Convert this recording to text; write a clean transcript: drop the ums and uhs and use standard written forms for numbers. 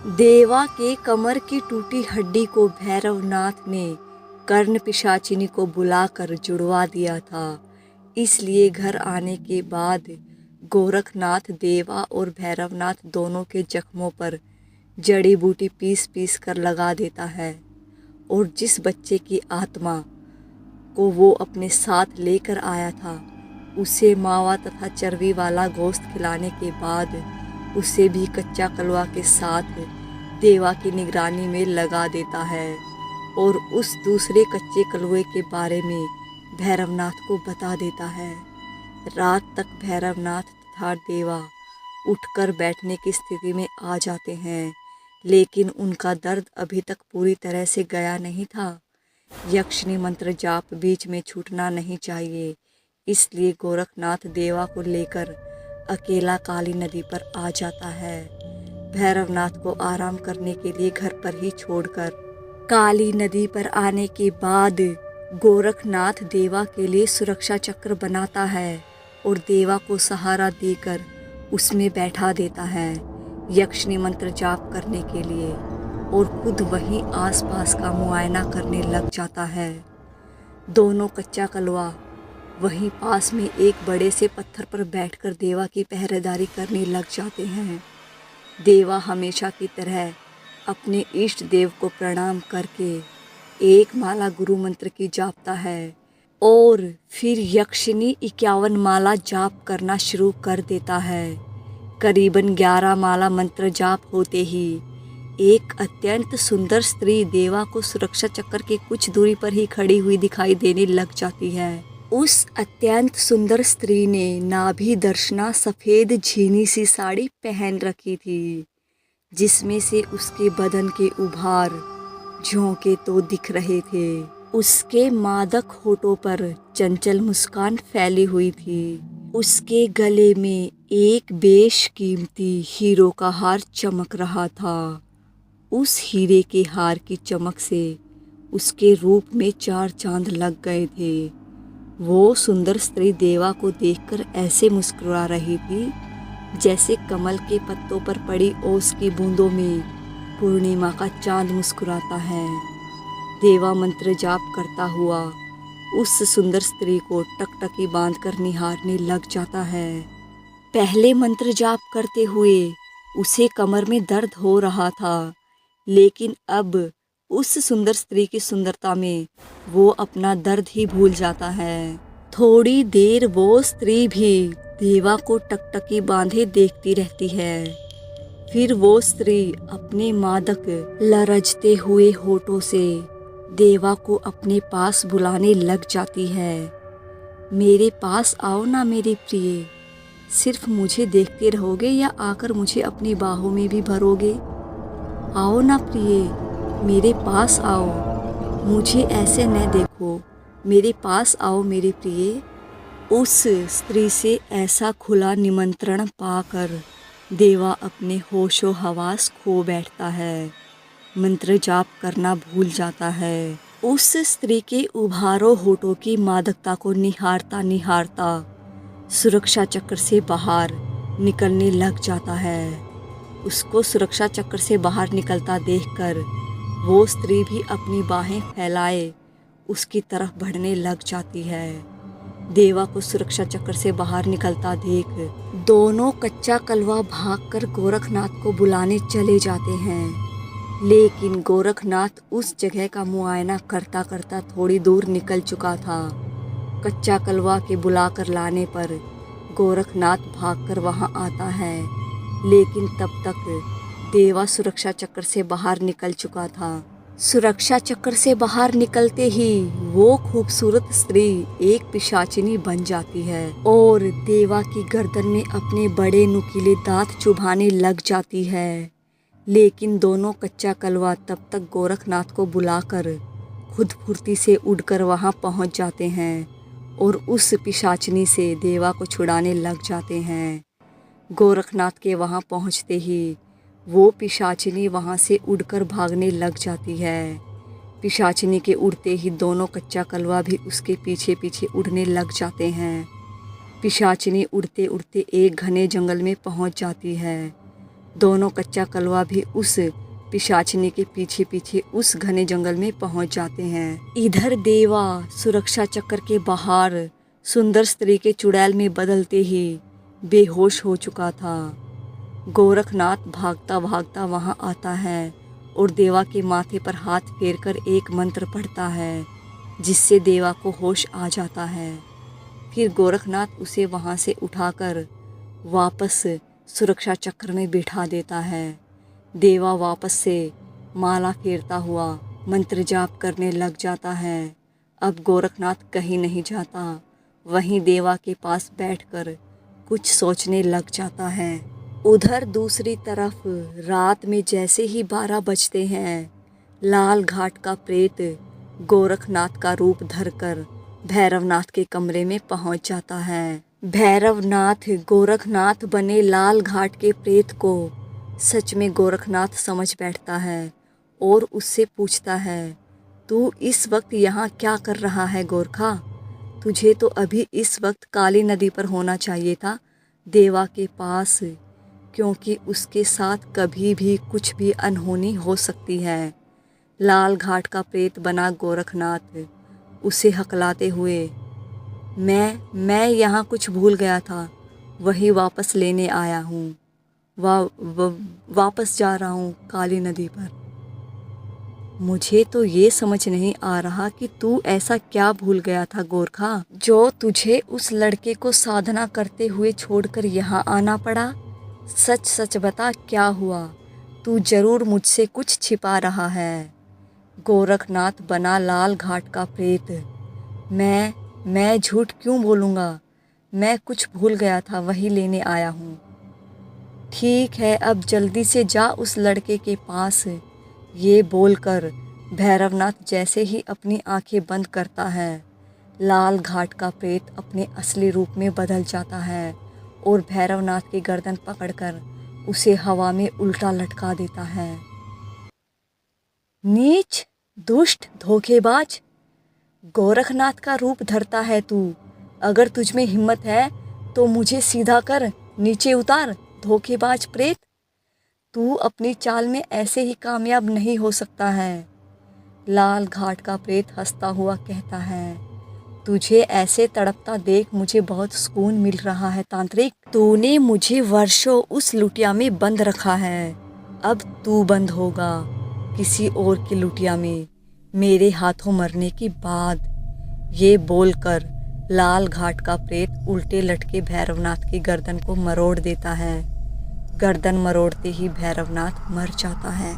देवा के कमर की टूटी हड्डी को भैरवनाथ ने कर्ण पिशाचिनी को बुलाकर जुड़वा दिया था। इसलिए घर आने के बाद गोरखनाथ देवा और भैरवनाथ दोनों के जख्मों पर जड़ी बूटी पीस पीस कर लगा देता है और जिस बच्चे की आत्मा को वो अपने साथ लेकर आया था उसे मावा तथा चर्बी वाला गोश्त खिलाने के बाद उसे भी कच्चा कलवा के साथ देवा की निगरानी में लगा देता है और उस दूसरे कच्चे कलवे के बारे में भैरवनाथ को बता देता है। रात तक भैरवनाथ तथा देवा उठकर बैठने की स्थिति में आ जाते हैं, लेकिन उनका दर्द अभी तक पूरी तरह से गया नहीं था। यक्षिणी मंत्र जाप बीच में छूटना नहीं चाहिए, इसलिए गोरखनाथ देवा को लेकर अकेला काली नदी पर आ जाता है। भैरवनाथ को आराम करने के लिए घर पर ही छोड़कर काली नदी पर आने के बाद गोरखनाथ देवा के लिए सुरक्षा चक्र बनाता है और देवा को सहारा देकर उसमें बैठा देता है यक्षिणी मंत्र जाप करने के लिए और खुद वहीं आसपास का मुआयना करने लग जाता है। दोनों कच्चा कलवा वहीं पास में एक बड़े से पत्थर पर बैठकर देवा की पहरेदारी करने लग जाते हैं। देवा हमेशा की तरह अपने इष्ट देव को प्रणाम करके एक माला गुरु मंत्र की जापता है और फिर यक्षिणी 51 माला जाप करना शुरू कर देता है। करीबन 11 माला मंत्र जाप होते ही एक अत्यंत सुंदर स्त्री देवा को सुरक्षा चक्र के कुछ दूरी पर ही खड़ी हुई दिखाई देने लग जाती है। उस अत्यंत सुंदर स्त्री ने नाभि दर्शना सफेद झीनी सी साड़ी पहन रखी थी, जिसमें से उसके बदन के उभार झोंके तो दिख रहे थे। उसके मादक होठों पर चंचल मुस्कान फैली हुई थी। उसके गले में एक बेशकीमती हीरो का हार चमक रहा था। उस हीरे के हार की चमक से उसके रूप में 4 चांद लग गए थे। वो सुंदर स्त्री देवा को देखकर ऐसे मुस्कुरा रही थी जैसे कमल के पत्तों पर पड़ी ओस की बूंदों में पूर्णिमा का चांद मुस्कुराता है। देवा मंत्र जाप करता हुआ उस सुंदर स्त्री को टकटकी बांधकर निहारने लग जाता है। पहले मंत्र जाप करते हुए उसे कमर में दर्द हो रहा था, लेकिन अब उस सुंदर स्त्री की सुंदरता में वो अपना दर्द ही भूल जाता है। थोड़ी देर वो स्त्री भी देवा को टकटकी बांधे देखती रहती है। फिर वो स्त्री अपने मादक लरजते हुए होठों से देवा को अपने पास बुलाने लग जाती है। मेरे पास आओ ना मेरे प्रिय, सिर्फ मुझे देखते रहोगे या आकर मुझे अपनी बाहों में भी भरोगे? आओ ना प्रिय, मेरे पास आओ, मुझे ऐसे न देखो, मेरे पास आओ मेरे प्रिय। उस स्त्री से ऐसा खुला निमंत्रण पाकर देवा अपने होशो हवास खो बैठता है, मंत्र जाप करना भूल जाता है। उस स्त्री के उभारों होठों की मादकता को निहारता निहारता सुरक्षा चक्र से बाहर निकलने लग जाता है। उसको सुरक्षा चक्र से बाहर निकलता देखकर वो स्त्री भी अपनी बाहें फैलाए उसकी तरफ बढ़ने लग जाती है। देवा को सुरक्षा चक्र से बाहर निकलता देख दोनों कच्चा कलवा भागकर गोरखनाथ को बुलाने चले जाते हैं, लेकिन गोरखनाथ उस जगह का मुआयना करता करता थोड़ी दूर निकल चुका था। कच्चा कलवा के बुलाकर लाने पर गोरखनाथ भागकर वहां आता है, लेकिन तब तक देवा सुरक्षा चक्र से बाहर निकल चुका था। सुरक्षा चक्र से बाहर निकलते ही वो खूबसूरत स्त्री एक पिशाचिनी बन जाती है और देवा की गर्दन में अपने बड़े नुकीले दांत चुभाने लग जाती है। लेकिन दोनों कच्चा कलवा तब तक गोरखनाथ को बुलाकर खुद फुर्ती से उड़कर वहां पहुंच जाते हैं और उस पिशाचिनी से देवा को छुड़ाने लग जाते हैं। गोरखनाथ के वहां पहुंचते ही वो पिशाचिनी वहां से उड़कर भागने लग जाती है। पिशाचिनी के उड़ते ही दोनों कच्चा कलवा भी उसके पीछे पीछे उड़ने लग जाते हैं। पिशाचिनी उड़ते उड़ते एक घने जंगल में पहुंच जाती है। दोनों कच्चा कलवा भी उस पिशाचिनी के पीछे पीछे उस घने जंगल में पहुंच जाते हैं। इधर देवा सुरक्षा चक्र के बाहर सुंदर स्त्री के चुड़ैल में बदलते ही बेहोश हो चुका था। गोरखनाथ भागता भागता वहां आता है और देवा के माथे पर हाथ फेरकर एक मंत्र पढ़ता है, जिससे देवा को होश आ जाता है। फिर गोरखनाथ उसे वहां से उठाकर वापस सुरक्षा चक्र में बिठा देता है। देवा वापस से माला फेरता हुआ मंत्र जाप करने लग जाता है। अब गोरखनाथ कहीं नहीं जाता, वहीं देवा के पास बैठकर कुछ सोचने लग जाता है। उधर दूसरी तरफ रात में जैसे ही 12 बजते हैं, लाल घाट का प्रेत गोरखनाथ का रूप धरकर भैरवनाथ के कमरे में पहुंच जाता है। भैरवनाथ गोरखनाथ बने लाल घाट के प्रेत को सच में गोरखनाथ समझ बैठता है और उससे पूछता है, तू इस वक्त यहाँ क्या कर रहा है गोरखा? तुझे तो अभी इस वक्त काली नदी पर होना चाहिए था, देवा के पास, क्योंकि उसके साथ कभी भी कुछ भी अनहोनी हो सकती है। लाल घाट का प्रेत बना गोरखनाथ उसे हकलाते हुए, मैं यहाँ कुछ भूल गया था, वही वापस लेने आया हूँ। वापस जा रहा हूँ काली नदी पर। मुझे तो ये समझ नहीं आ रहा कि तू ऐसा क्या भूल गया था गोरखा, जो तुझे उस लड़के को साधना करते हुए छोड़कर यहाँ आना पड़ा। सच सच बता, क्या हुआ? तू जरूर मुझसे कुछ छिपा रहा है। गोरखनाथ बना लाल घाट का प्रेत, मैं झूठ क्यों बोलूँगा? मैं कुछ भूल गया था, वही लेने आया हूँ। ठीक है, अब जल्दी से जा उस लड़के के पास। ये बोलकर भैरवनाथ जैसे ही अपनी आंखें बंद करता है, लाल घाट का प्रेत अपने असली रूप में बदल जाता है और भैरवनाथ की गर्दन पकड़कर उसे हवा में उल्टा लटका देता है। नीच, दुष्ट, धोखेबाज, गोरखनाथ का रूप धरता है तू। अगर तुझ में हिम्मत है तो मुझे सीधा कर, नीचे उतार, धोखेबाज प्रेत। तू अपनी चाल में ऐसे ही कामयाब नहीं हो सकता है। लाल घाट का प्रेत हंसता हुआ कहता है, तुझे ऐसे तड़पता देख मुझे बहुत सुकून मिल रहा है तांत्रिक। तूने मुझे वर्षों उस लुटिया में बंद रखा है, अब तू बंद होगा किसी और की लुटिया में मेरे हाथों मरने के बाद। ये बोलकर लाल घाट का प्रेत उल्टे लटके भैरवनाथ की गर्दन को मरोड़ देता है। गर्दन मरोड़ते ही भैरवनाथ मर जाता है।